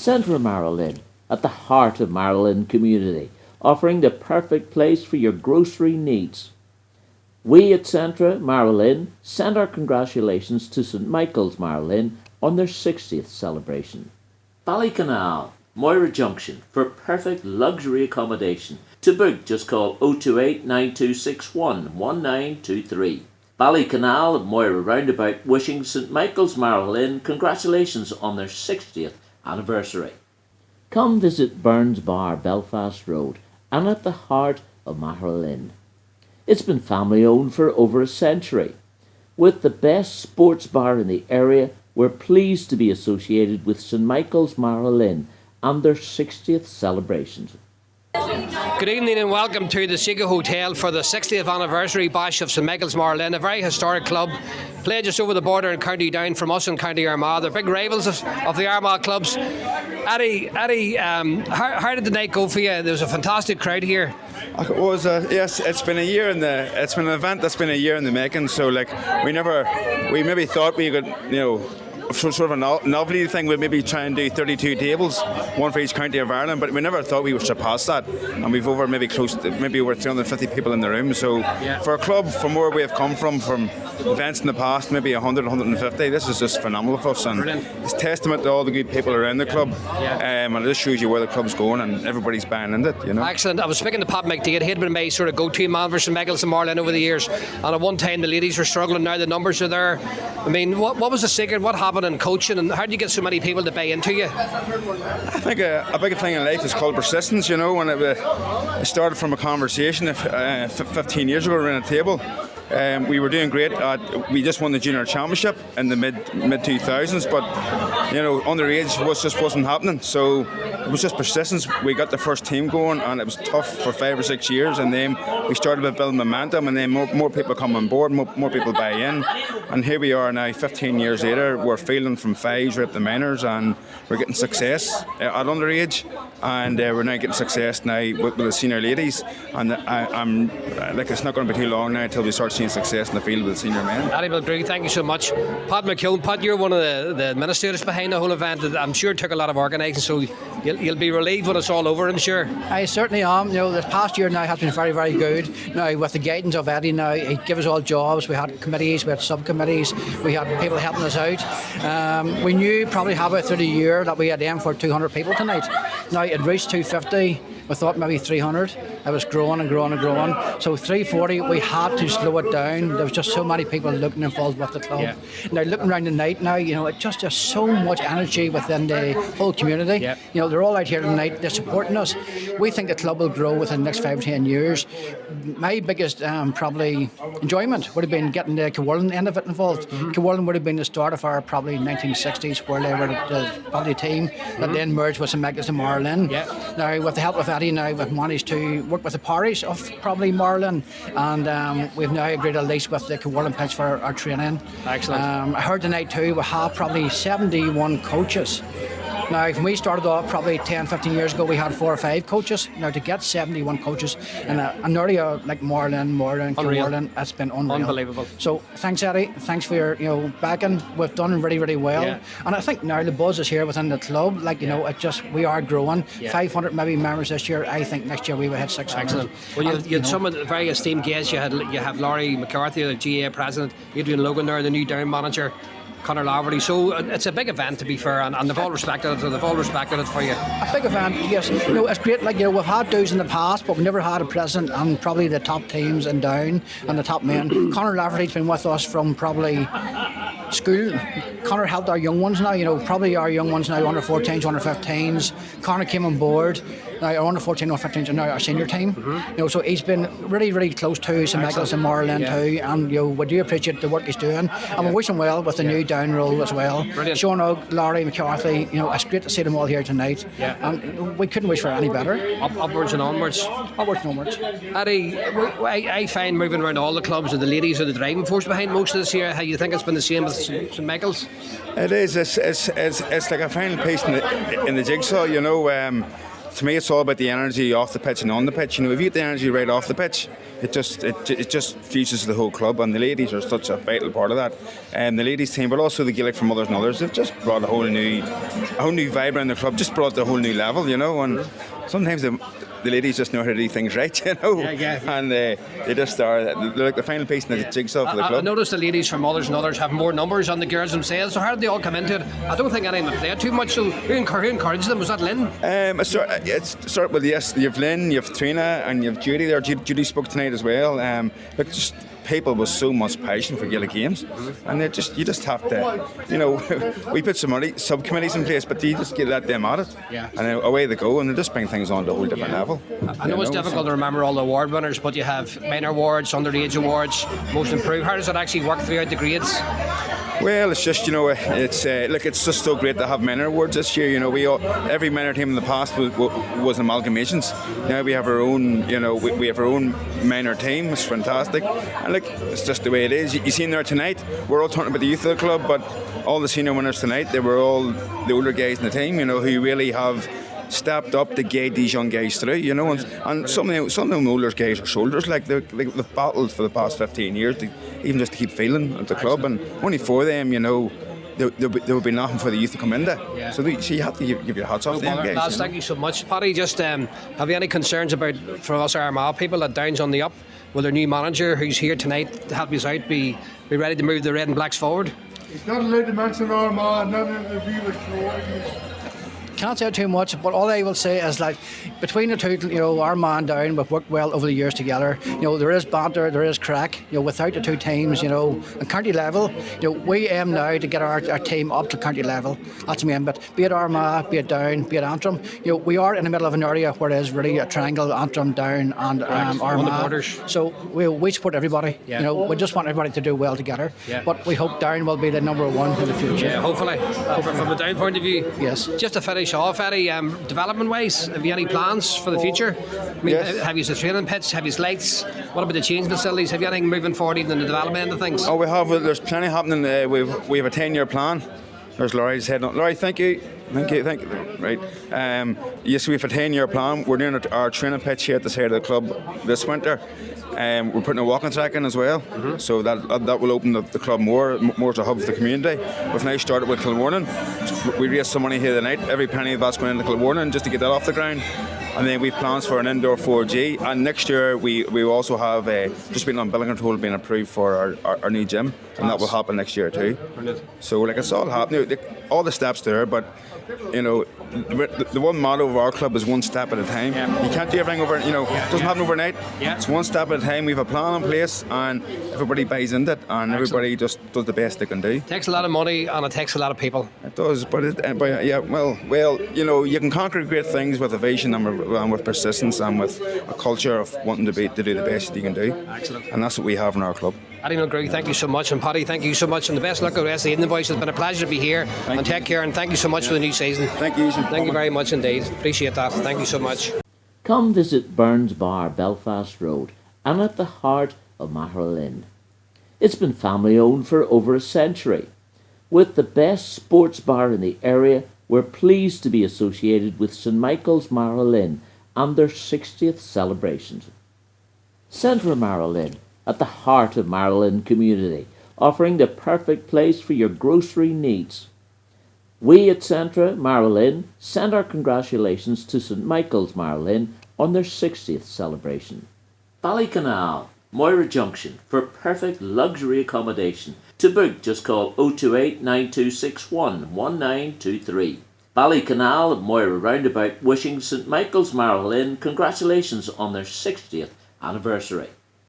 Centre Magheralin, at the heart of Magheralin community, offering the perfect place for your grocery needs. We at Centre Magheralin send our congratulations to St Michael's Magheralin on their 60th celebration. Ballycanal, Moira Junction, for perfect luxury accommodation. To book, just call 028 9261 1923. Ballycanal at Moira Roundabout, wishing St Michael's Magheralin congratulations on their 60th anniversary. Come visit Burns Bar, Belfast Road, and at the heart of Magheralin. It's been family owned for over a century. With the best sports bar in the area, we're pleased to be associated with St Michael's Magheralin and their 60th celebrations. Good evening and welcome to the Seagoe Hotel for the 60th anniversary bash of St Michael's Magheralin, a very historic club, played just over the border in County Down from us in County Armagh. They're big rivals of the Armagh clubs. Eddie, how did the night go for you? There was a fantastic crowd here. It was yes. It's been an event that's been a year in the making. So we maybe thought we could, sort of a novelty thing. We'd maybe try and do 32 tables, one for each county of Ireland, but we never thought we would surpass that. And we've over maybe over 350 people in the room. So for a club from where we have come from events in the past, maybe 100, 150, this is just phenomenal for us. And it's testament to all the good people around the club. And it just shows you where the club's going and everybody's buying into it. Excellent. I was speaking to Pat McDade. He'd been my sort of go-to man for St Michael's and Magheralin over the years. And at one time the ladies were struggling. Now the numbers are there. I mean, what was the secret? What happened in coaching, and how do you get so many people to buy into you? I think a big thing in life is called persistence. When it started from a conversation 15 years ago around a table. We were doing great. We just won the junior championship in the mid 2000s, but underage just wasn't happening. So it was just persistence. We got the first team going, and it was tough for 5 or 6 years. And then we started to build momentum, and then more people come on board, more people buy in. And here we are now, 15 years later. We're fielding from fives right up the minors, and we're getting success at underage, and we're now getting success now with the senior ladies. And I'm it's not going to be too long now until we start seeing success in the field with the senior men. Eddie Mulgrew, thank you so much. Pat McKeown, Pat, you're one of the administrators behind the whole event. I'm sure it took a lot of organising, so you'll be relieved when it's all over, I'm sure. I certainly am. This past year now has been very, very good. Now with the guidance of Eddie, now he gave us all jobs. We had committees, we had subcommittees, we had people helping us out. We knew probably halfway through the year that we had aimed for 200 people tonight. Now it reached 250. We thought maybe 300. It was growing and growing and growing. So 340, we had to slow it down. There was just so many people looking involved with the club. Now looking around the night now, it's just so much energy within the whole community. They're all out here tonight. They're supporting us. We think the club will grow within the next 5 or 10 years. My biggest probably enjoyment would have been getting the Magheralin end of it involved. Magheralin would have been the start of our probably 1960s, where they were the team that then merged with St Michael's and Magheralin. Now with the help of Eddie, now we've managed to work with the parish of probably Magheralin, and we've now agreed a lease with the Magheralin pitch for our training. Excellent. I heard tonight too we have probably 71 coaches. Now, when we started off probably 10, 15 years ago, we had 4 or 5 coaches. Now, to get 71 coaches in an area like Magheralin, that's been unreal. Unbelievable. So, thanks, Eddie. Thanks for your backing. We've done really, really well. And I think now the buzz is here within the club. We are growing. 500 maybe members this year. I think next year we will hit 600. Excellent. Well, you had some of the very esteemed guests. You have Laurie McCarthy, the GA president, Eugene Lurgan there, the new Down manager, Conor Laverty. So it's a big event, to be fair, and they've all respected it. So they've all respected it for you. A big event, yes. It's great. We've had dues in the past, but we never had a president and probably the top teams and Down and the top men. Conor Laverty's been with us from probably school. Conor helped our young ones now. Probably our young ones now, under 14s, under 15s. Conor came on board. Now our under 14, under 15s, and now our senior team. So he's been really, really close to St Michael's and Magheralin too. And we do appreciate the work he's doing, and we wish him well with the new Down role as well. Brilliant. Sean Ogg, Laurie McCarthy. It's great to see them all here tonight. And we couldn't wish for any better. Upwards and onwards. Upwards and onwards. Eddie, I find moving around all the clubs, and the ladies are the driving force behind most of this year. How you think it's been the same with St Michael's? It is. It's like a final piece in the jigsaw. to me, it's all about the energy off the pitch and on the pitch. You know, if you get the energy right off the pitch, it just fuses the whole club, and the ladies are such a vital part of that. And the ladies team, but also the Gaelic from Mothers and Others, they've just brought a whole new vibe around the club. Just brought the whole new level, you know. And sometimes the ladies just know how to do things right, you know. And they just are. They're like the final piece in the jigsaw for the club. I noticed the ladies from Mothers and Others have more numbers on the girls themselves. So how did they all come into it? I don't think any of them played too much. So who encouraged them? Was that Lynn? Start with, yes, you've Lynn, you've Trina, and you've Judy there. Judy spoke tonight as well. Just people with so much passion for Gaelic games, and you just have to, you know, we put some subcommittees in place, but you just let them at it, and away they go, and they just bring things on to a whole different level. I know it's difficult to remember all the award winners, but you have minor awards, underage awards, most improved. How does it actually work throughout the grades? Well, it's just, you know, it's just so great to have minor awards this year. You know, every minor team in the past was amalgamations. Now we have our own, you know, we have our own minor team. It's fantastic, and it's just the way it is. You seen there tonight, we're all talking about the youth of the club, but all the senior winners tonight, they were all the older guys in the team, you know, who really have stepped up to guide these young guys through, you know, and some of them older guys are shoulders, like they've battled for the past 15 years even just to keep feeling at the club, and only for them, you know, there would be nothing for the youth to come into. So you have to give your hats off to them guys. Lads, thank you so much. Paddy, just have you any concerns about, for us Armagh people, that Down's on the up? Will their new manager, who's here tonight to help us out, be ready to move the Red and Blacks forward? He's not allowed to mention Armagh, not in the review of Can't say too much, but all I will say is, like, between the two, you know, our man Down, we've worked well over the years together. You know, there is banter, there is crack. You know, without the two teams, you know, at county level, you know, we aim now to get our team up to county level. That's the aim. But be it Armagh, be it Down, be it Antrim, you know, we are in the middle of an area where it is really a triangle: Antrim, Down, and Armagh. On the borders. So we support everybody. You know, we just want everybody to do well together. But we hope Down will be the number one in the future. Yeah, hopefully. From a Down point of view. Yes. Just to finish off, Eddie, development-wise, have you any plans for the future? I mean, have you the training pitch? Have you lights? What about the change facilities? Have you anything moving forward even in the development end of things? Oh, we have. There's plenty happening. We have a 10-year plan. There's Laurie's head on. Laurie, thank you. Right. Yes, we have a 10-year plan. We're doing our training pitch here at the side of the club this winter. We're putting a walking track in as well, so that will open the club more as a hub for the community. We've now started with Kilwarnon. We raised some money here tonight. Every penny of that's going into Kilwarnon just to get that off the ground. And then we've plans for an indoor 4G. And next year we also have just been on billing control being approved for our new gym, and that will happen next year too. So it's all happening. All the steps there, but you know, the one motto of our club is one step at a time. You can't do everything over, you know, it doesn't happen overnight. It's one step at a time. We have a plan in place, and everybody buys into it, and everybody just does the best they can do. It takes a lot of money, and it takes a lot of people. It does, but well, you know, you can conquer great things with a vision and with persistence and with a culture of wanting to do the best you can do. Excellent. And that's what we have in our club. Eddie Mulgrew, thank you so much, and Paddy, thank you so much, and the best luck with the rest of the evening, boys. It's been a pleasure to be here, and take care, and thank you so much for the new season. Thank you, Eugene. Thank you very much indeed. Appreciate that. Thank you so much. Come visit Burns Bar, Belfast Road, and at the heart of Magheralin. It's been family owned for over a century. With the best sports bar in the area, we're pleased to be associated with St Michael's Magheralin and their 60th celebrations. Centre of Magheralin, at the heart of Magheralin community, offering the perfect place for your grocery needs. We at Centre Magheralin send our congratulations to St Michael's Magheralin on their 60th celebration. Ballycanal, Moira Junction, for perfect luxury accommodation. To book, just call 028 9261 1923. Ballycanal at Moira Roundabout, wishing St Michael's Magheralin congratulations on their 60th anniversary.